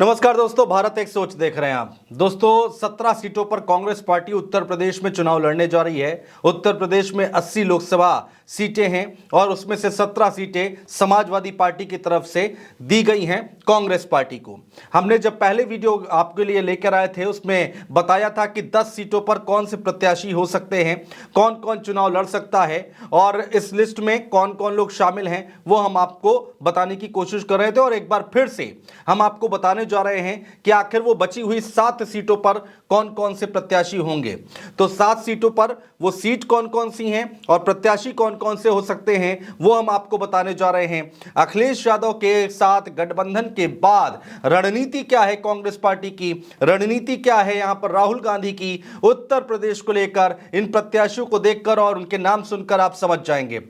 नमस्कार दोस्तों, भारत एक सोच देख रहे हैं आप। दोस्तों 17 सीटों पर कांग्रेस पार्टी उत्तर प्रदेश में चुनाव लड़ने जा रही है। उत्तर प्रदेश में 80 लोकसभा सीटें हैं और उसमें से 17 सीटें समाजवादी पार्टी की तरफ से दी गई हैं कांग्रेस पार्टी को। हमने जब पहले वीडियो आपके लिए लेकर आए थे उसमें बताया था कि 10 सीटों पर कौन से प्रत्याशी हो सकते हैं, कौन कौन चुनाव लड़ सकता है और इस लिस्ट में कौन कौन लोग शामिल हैं वो हम आपको बताने की कोशिश कर रहे थे। और एक बार फिर से हम आपको बताने जा रहे हैं कि आखिर वो बची हुई 7 सीटों पर कौन कौन से प्रत्याशी होंगे। तो 7 सीटों पर वो सीट कौन कौन सी हैं और प्रत्याशी कौन कौन से हो सकते हैं वो हम आपको बताने जा रहे हैं। अखिलेश यादव के साथ गठबंधन के बाद रणनीति क्या है कांग्रेस पार्टी की, रणनीति क्या है यहां पर राहुल गांधी की उत्तर प्रदेश को लेकर, इन प्रत्याशियों को देखकर और उनके नाम सुनकर आप समझ जाएंगे।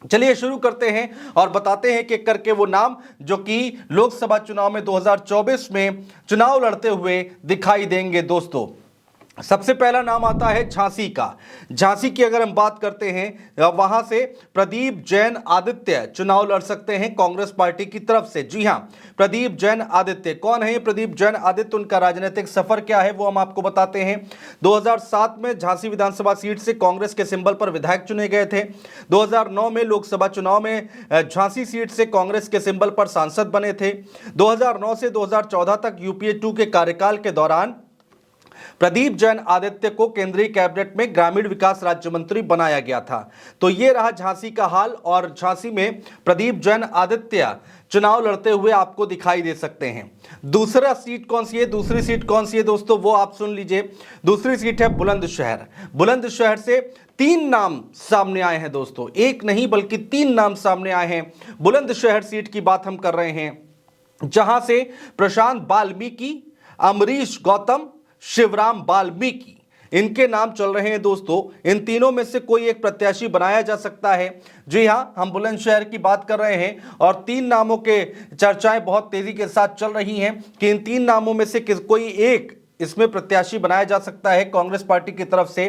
चलिए शुरू करते हैं और बताते हैं कि करके वो नाम जो कि लोकसभा चुनाव में 2024 में चुनाव लड़ते हुए दिखाई देंगे। दोस्तों सबसे पहला नाम आता है झांसी का। झांसी की अगर हम बात करते हैं वहां से प्रदीप जैन आदित्य चुनाव लड़ सकते हैं कांग्रेस पार्टी की तरफ से। जी हां, प्रदीप जैन आदित्य कौन है ये प्रदीप जैन आदित्य, उनका राजनीतिक सफर क्या है वो हम आपको बताते हैं। 2007 में झांसी विधानसभा सीट से कांग्रेस के सिंबल पर विधायक चुने गए थे। 2009 में लोकसभा चुनाव में झांसी सीट से कांग्रेस के सिंबल पर सांसद बने थे। 2009 से 2014 तक यूपीए 2 के कार्यकाल के दौरान प्रदीप जैन आदित्य को केंद्रीय कैबिनेट में ग्रामीण विकास राज्य मंत्री बनाया गया था। तो ये रहा झांसी का हाल और झांसी में प्रदीप जैन आदित्य चुनाव लड़ते हुए आपको दिखाई दे सकते हैं। दूसरा सीट कौन सी है, दूसरी सीट कौन सी है दोस्तों वो आप सुन लीजिए। दूसरी सीट है बुलंदशहर। बुलंदशहर से 3 नाम सामने आए हैं दोस्तों, एक नहीं बल्कि 3 नाम सामने आए हैं। बुलंदशहर सीट की बात हम कर रहे हैं जहां से प्रशांत वाल्मीकि, अमरीश गौतम, शिवराम वाल्मीकि इनके नाम चल रहे हैं। दोस्तों इन तीनों में से कोई एक प्रत्याशी बनाया जा सकता है। जी हां, हम बुलंदशहर की बात कर रहे हैं और 3 नामों के चर्चाएं बहुत तेजी के साथ चल रही हैं कि इन 3 नामों में से कोई एक इसमें प्रत्याशी बनाया जा सकता है कांग्रेस पार्टी की तरफ से।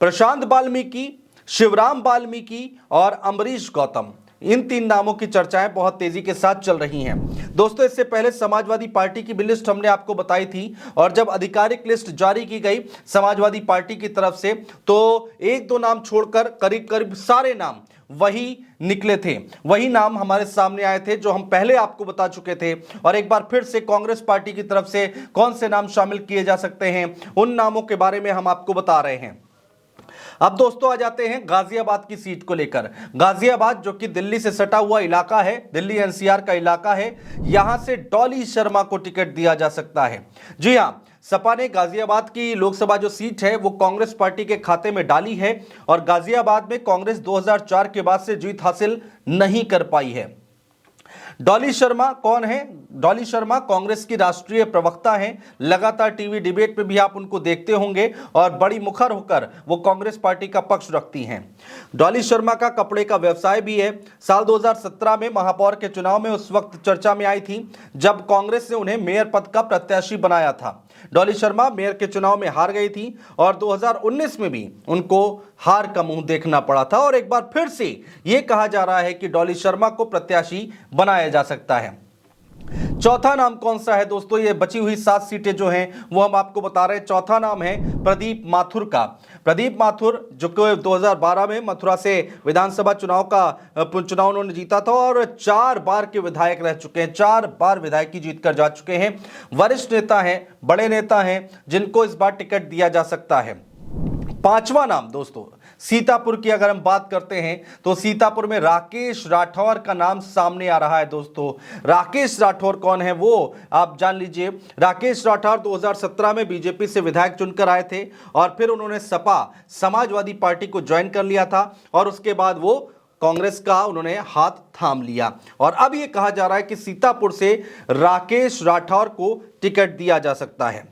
प्रशांत वाल्मीकि, शिवराम वाल्मीकि और अमरीश गौतम, इन 3 नामों की चर्चाएं बहुत तेजी के साथ चल रही हैं। दोस्तों इससे पहले समाजवादी पार्टी की भी लिस्ट हमने आपको बताई थी और जब आधिकारिक लिस्ट जारी की गई समाजवादी पार्टी की तरफ से तो 1-2 नाम छोड़कर करीब करीब सारे नाम वही निकले थे, वही नाम हमारे सामने आए थे जो हम पहले आपको बता चुके थे। और एक बार फिर से कांग्रेस पार्टी की तरफ से कौन से नाम शामिल किए जा सकते हैं उन नामों के बारे में हम आपको बता रहे हैं। अब दोस्तों आ जाते हैं गाजियाबाद की सीट को लेकर। गाजियाबाद जो कि दिल्ली से सटा हुआ इलाका है, दिल्ली एनसीआर का इलाका है, यहां से डॉली शर्मा को टिकट दिया जा सकता है। जी हां, सपा ने गाजियाबाद की लोकसभा जो सीट है वो कांग्रेस पार्टी के खाते में डाली है और गाजियाबाद में कांग्रेस 2004 के बाद से जीत हासिल नहीं कर पाई है। डॉली शर्मा कौन है? डॉली शर्मा कांग्रेस की राष्ट्रीय प्रवक्ता हैं। लगातार टीवी डिबेट में भी आप उनको देखते होंगे और बड़ी मुखर होकर वो कांग्रेस पार्टी का पक्ष रखती हैं। डॉली शर्मा का कपड़े का व्यवसाय भी है। साल 2017 में महापौर के चुनाव में उस वक्त चर्चा में आई थी जब कांग्रेस ने उन्हें मेयर पद का प्रत्याशी बनाया था। डॉली शर्मा मेयर के चुनाव में हार गई थी और 2019 में भी उनको हार का मुंह देखना पड़ा था और एक बार फिर से यह कहा जा रहा है कि डॉली शर्मा को प्रत्याशी बनाया जा सकता है। चौथा नाम कौन सा है दोस्तों? ये बची हुई 7 सीटें जो हैं वो हम आपको बता रहे हैं। चौथा नाम है प्रदीप माथुर का। प्रदीप माथुर जो कि 2012 में मथुरा से विधानसभा चुनाव उन्होंने जीता था और 4 बार के विधायक रह चुके हैं, 4 बार विधायकी जीत कर जा चुके हैं। वरिष्ठ नेता हैं, बड़े नेता हैं जिनको इस बार टिकट दिया जा सकता है। 5वां नाम दोस्तों सीतापुर की अगर हम बात करते हैं तो सीतापुर में राकेश राठौर का नाम सामने आ रहा है। दोस्तों राकेश राठौर कौन है वो आप जान लीजिए। राकेश राठौर 2017 में बीजेपी से विधायक चुनकर आए थे और फिर उन्होंने सपा समाजवादी पार्टी को ज्वाइन कर लिया था और उसके बाद वो कांग्रेस का उन्होंने हाथ थाम लिया और अब ये कहा जा रहा है कि सीतापुर से राकेश राठौर को टिकट दिया जा सकता है।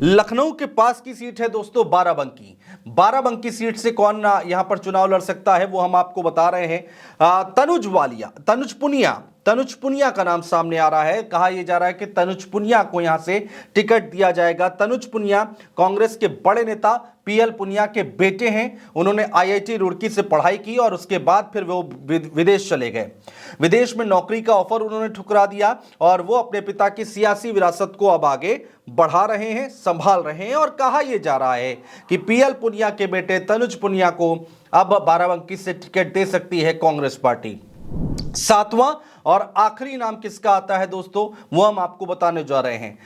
लखनऊ के पास की सीट है दोस्तों बाराबंकी। बाराबंकी सीट से कौन यहां पर चुनाव लड़ सकता है वो हम आपको बता रहे हैं। तनुज पुनिया तनुज पुनिया का नाम सामने आ रहा है। कहा यह जा रहा है कि तनुज पुनिया को यहां से टिकट दिया जाएगा। तनुज पुनिया कांग्रेस के बड़े नेता पीएल पुनिया के बेटे हैं। उन्होंने आईआईटी रुड़की से पढ़ाई की और उसके बाद फिर वो विदेश चले गए। विदेश में नौकरी का ऑफर उन्होंने ठुकरा दिया और वो अपने पिता की सियासी विरासत को अब आगे बढ़ा रहे हैं, संभाल रहे हैं। और कहा यह जा रहा है कि पीएल पुनिया के बेटे तनुज पुनिया को अब बाराबंकी से टिकट दे सकती है कांग्रेस पार्टी। सातवां और आखिरी नाम किसका आता है दोस्तों, वो हम आपको बताने जा रहे हैं।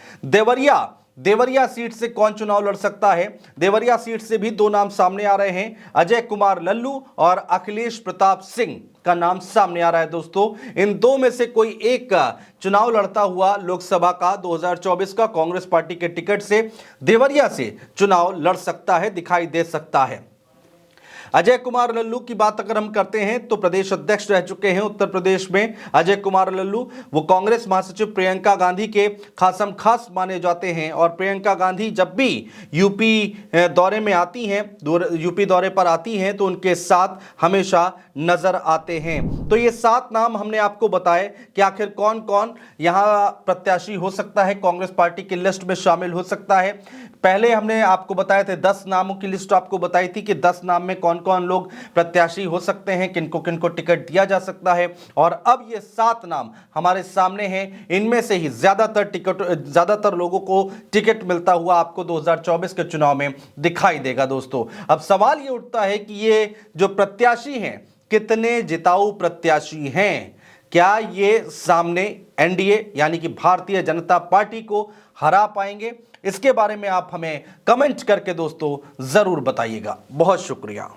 देवरिया सीट से कौन चुनाव लड़ सकता है। देवरिया सीट से भी दो नाम सामने आ रहे हैं। अजय कुमार लल्लू और अखिलेश प्रताप सिंह का नाम सामने आ रहा है दोस्तों। इन दो में से कोई एक चुनाव लड़ता हुआ लोकसभा का 2024 का कांग्रेस पार्टी के टिकट से देवरिया से चुनाव लड़ सकता है, दिखाई दे सकता है। अजय कुमार लल्लू की बात अगर हम करते हैं तो प्रदेश अध्यक्ष रह चुके हैं उत्तर प्रदेश में अजय कुमार लल्लू। वो कांग्रेस महासचिव प्रियंका गांधी के खासम खास माने जाते हैं और प्रियंका गांधी जब भी यूपी दौरे में आती हैं, यूपी दौरे पर आती हैं तो उनके साथ हमेशा नजर आते हैं। तो ये 7 नाम हमने आपको बताए कि आखिर कौन कौन यहां प्रत्याशी हो सकता है, कांग्रेस पार्टी की लिस्ट में शामिल हो सकता है। पहले हमने आपको बताए थे 10 नामों की लिस्ट आपको बताई थी कि 10 नाम में कौन कौन लोग प्रत्याशी हो सकते हैं, किनको किनको टिकट दिया जा सकता है। और अब ये 7 नाम हमारे सामने हैं। इनमें से ही ज्यादातर लोगों को टिकट मिलता हुआ आपको 2024 के चुनाव में दिखाई देगा दोस्तों। अब सवाल ये उठता है कि ये जो प्रत्याशी हैं कितने जिताऊ प्रत्याशी हैं। क्या ये सामने एनडीए यानी कि भारतीय जनता पार्टी को हरा पाएंगे? इसके बारे में आप हमें कमेंट करके दोस्तों जरूर बताइएगा। बहुत शुक्रिया।